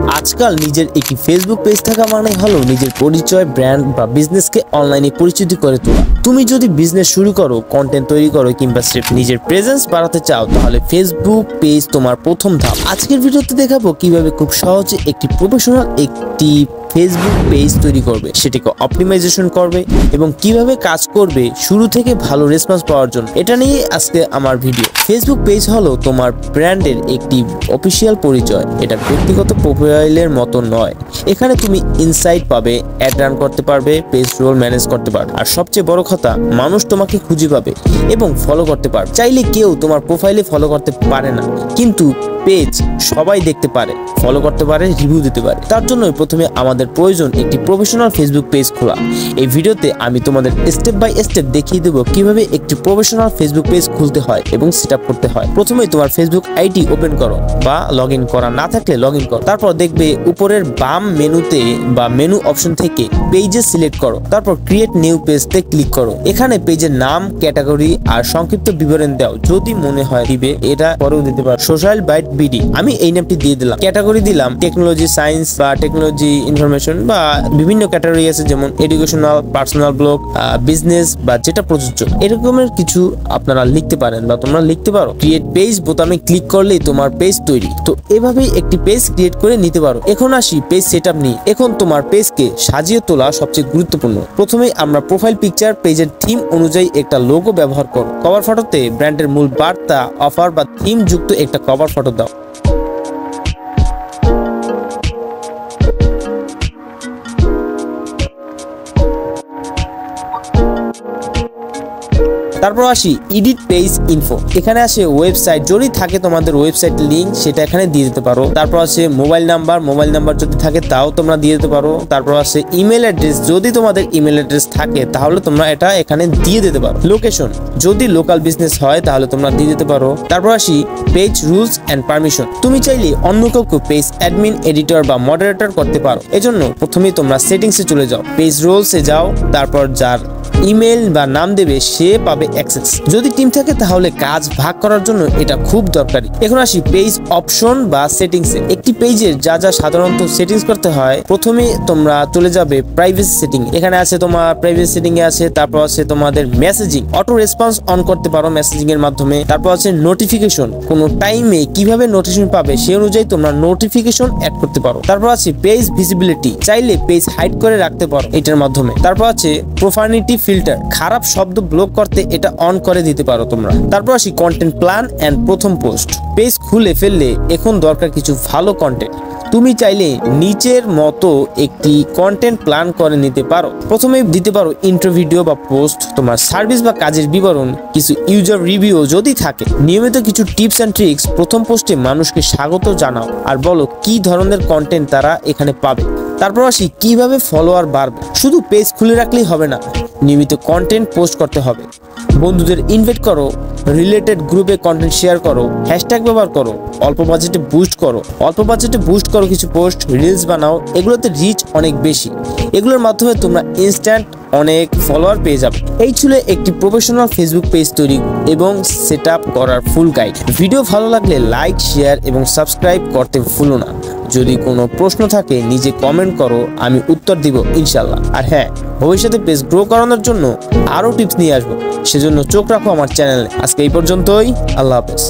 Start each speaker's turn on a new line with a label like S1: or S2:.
S1: আজকাল নিজের একটি ফেসবুক পেজ থাকা মানে হলো নিজের পরিচয়, ব্র্যান্ড বা বিজনেসকে অনলাইনে পরিচিতি করে তোলা। তুমি যদি বিজনেস শুরু করো, কন্টেন্ট তৈরি করো কিংবা স্রেফ নিজের প্রেজেন্স বাড়াতে চাও, তাহলে ফেসবুক পেজ তোমার প্রথম ধাপ। আজকের ভিডিওতে দেখাবো কিভাবে খুব সহজে একটি প্রফেশনাল ফেসবুক পেজ তৈরি করবে, সেটাকে অপটিমাইজেশন করবে এবং কিভাবে কাজ করবে শুরু থেকে ভালো রেসপন্স পাওয়ার জন্য। এটা নিয়ে আজকে আমার ভিডিও। ফেসবুক পেজ হলো তোমার ব্র্যান্ডের একটি অফিসিয়াল পরিচয়। এটা ব্যক্তিগত প্রোফাইলের মতো নয়। এখানে তুমি ইনসাইট পাবে, অ্যাড রান করতে পারবে, পেজ রোল ম্যানেজ করতে পারবে, আর সবচেয়ে বড় কথা, মানুষ তোমাকে খুঁজে পাবে এবং ফলো করতে পারবে। চাইলে কেউ তোমার প্রোফাইলে ফলো করতে পারে না, কিন্তু পেজ সবাই দেখতে পারে, ফলো করতে পারে, রিভিউ দিতে পারে। তার জন্যই প্রথমে আমাদের প্রয়োজন একটি প্রফেশনাল ফেসবুক পেজ খোলা। এই ভিডিওতে আমি তোমাদের স্টেপ বাই স্টেপ দেখিয়ে দেবো কিভাবে একটি প্রফেশনাল ফেসবুক পেজ খুলতে হয় এবং সেট আপ করতে হয়। প্রথমেই তোমার ফেসবুক আইডি ওপেন করো বা লগ ইন করা না থাকলে লগ ইন করো। তারপর দেখবে উপরের বাম মেনুতে বা মেনু অপশন থেকে পেজে সিলেক্ট করো। তারপর ক্রিয়েট নিউ পেজতে ক্লিক করো। এখানে পেজের নাম, ক্যাটাগরি আর সংক্ষিপ্ত বিবরণ দাও। যদি মনে হয় দিবে, এটা পরেও দিতে পারো। সোশ্যাল বাইট বিডি, আমি এই নামটি দিয়ে দিলাম। ক্যাটাগরি দিলাম টেকনোলজি, সায়েন্স বা টেকনোলজি ইনফরমেশন, বা বিভিন্ন ক্যাটাগরি আছে যেমন এডুকেশনাল, পার্সোনাল ব্লগ, বিজনেস বা যেটা প্রযোজ্য, এরকমের কিছু আপনারা লিখতে পারেন বা তোমরা লিখতে পারো। ক্রিয়েট পেজ বোতামে ক্লিক করলেই তোমার পেজ তৈরি। তো এভাবেই একটি পেজ ক্রিয়েট করে নিতে পারো। এখন আসি পেজ সেটআপ নিয়ে। এখন তোমার পেজকে সাজিয়ে তোলা সবচেয়ে গুরুত্বপূর্ণ। প্রথমেই আমরা প্রোফাইল পিকচার, পেজের থিম অনুযায়ী একটা লোগো ব্যবহার করো। কভার ফটোতে ব্র্যান্ডের মূল বার্তা, অফার বা থিম যুক্ত একটা কভার ফটো দাও। তারপর আসি এডিট পেজ ইনফো। এখানে আসে ওয়েবসাইট, যদি থাকে তোমাদের ওয়েবসাইট লিংক, সেটা এখানে দিয়ে দিতে পারো। তারপর আছে মোবাইল নাম্বার যদি থাকে তাও তোমরা দিয়ে দিতে পারো। তারপর আছে ইমেল অ্যাড্রেস, যদি তোমাদের ইমেল অ্যাড্রেস থাকে তাহলে তোমরা এটা এখানে দিয়ে দিতে পারো। লোকেশন, যদি লোকাল বিজনেস হয় তাহলে তোমরা দিয়ে দিতে পারো। তারপর আসি পেজ রুলস এন্ড পারমিশন। তুমি চাইলে অন্য কাউকে পেজ অ্যাডমিন, এডিটর বা মডারেটর করতে পারো। এজন্য প্রথমেই তোমরা সেটিংসে চলে যাও, পেজ রুলসে যাও। তারপর যার ইমেল বা নাম দেবে সে পাবে অ্যাক্সেস। যদি টিম থাকে তাহলে কাজ ভাগ করার জন্য এটা খুব দরকারি। এখন আসি পেজ অপশন বা সেটিংসে। একটি পেজের যা যা সাধারণত সেটিংস করতে হয়, প্রথমে তোমরা চলে যাবে প্রাইভেসি সেটিং। এখানে আছে তোমার প্রাইভেসি সেটিং এ আছে। তারপর আছে তোমাদের মেসেজিং, অটো রেসপন্স অন করতে পারো মেসেজিং এর মাধ্যমে। তারপর আছে নোটিফিকেশন, কোনো টাইমে কিভাবে নোটিফিকেশন পাবে সেই অনুযায়ী তোমরা নোটিফিকেশন অ্যাড করতে পারো। তারপর আছে পেজ ভিজিবিলিটি, চাইলে পেজ হাইড করে রাখতে পারো এটার মাধ্যমে। তারপর আছে প্রোফানিটি ফিল্টার, খারাপ শব্দ ব্লক করতে এটা অন করে দিতে পারো তোমরা। তারপর আসি কন্টেন্ট প্ল্যান এন্ড প্রথম পোস্ট। পেজ খুলে ফেললে এখন দরকার কিছু ভালো কন্টেন্ট। তুমি চাইলে নিচের মতো একটি কন্টেন্ট প্ল্যান করে নিতে পারো। প্রথমে দিতে পারো ইন্ট্রো ভিডিও বা পোস্ট, তোমার সার্ভিস বা কাজের বিবরণ, কিছু ইউজার রিভিউ যদি থাকে, নিয়মিত কিছু টিপস এন্ড ট্রিক্স। প্রথম পোস্টে মানুষকে স্বাগত জানাও আর বলো কি ধরনের কন্টেন্ট তারা এখানে পাবে। তারপর আসি কিভাবে ফলোয়ার বাড়বে। শুধু পেজ খুলে রাখলেই হবে না, নিয়মিত কন্টেন্ট পোস্ট করতে হবে। বন্ধুদের ইনভাইট করো, রিলেটেড গ্রুপে কন্টেন্ট শেয়ার করো, হ্যাশট্যাগ ব্যবহার করো, অল্প বাজেটে বুস্ট করো কিছু পোস্ট, রিলস বানাও। এগুলোতে রিচ অনেক বেশি। এগুলোর মাধ্যমে তোমরা ইনস্ট্যান্ট অনেক ফলোয়ার পেয়ে যাবে। এই ছিল একটি প্রফেশনাল ফেসবুক পেজ তৈরি এবং সেট আপ করার ফুল গাইড। ভিডিও ভালো লাগলে লাইক, শেয়ার এবং সাবস্ক্রাইব করতে ভুলো না। যদি কোনো প্রশ্ন থাকে নিজে কমেন্ট করো, আমি উত্তর দিব ইনশাল্লাহ। আর হ্যাঁ, ভবিষ্যতে পেজ গ্রো করানোর জন্য আরও টিপস নিয়ে আসবো, সেজন্য চোখ রাখো আমার চ্যানেলে। আজকে এই পর্যন্তই, আল্লাহ হাফেজ।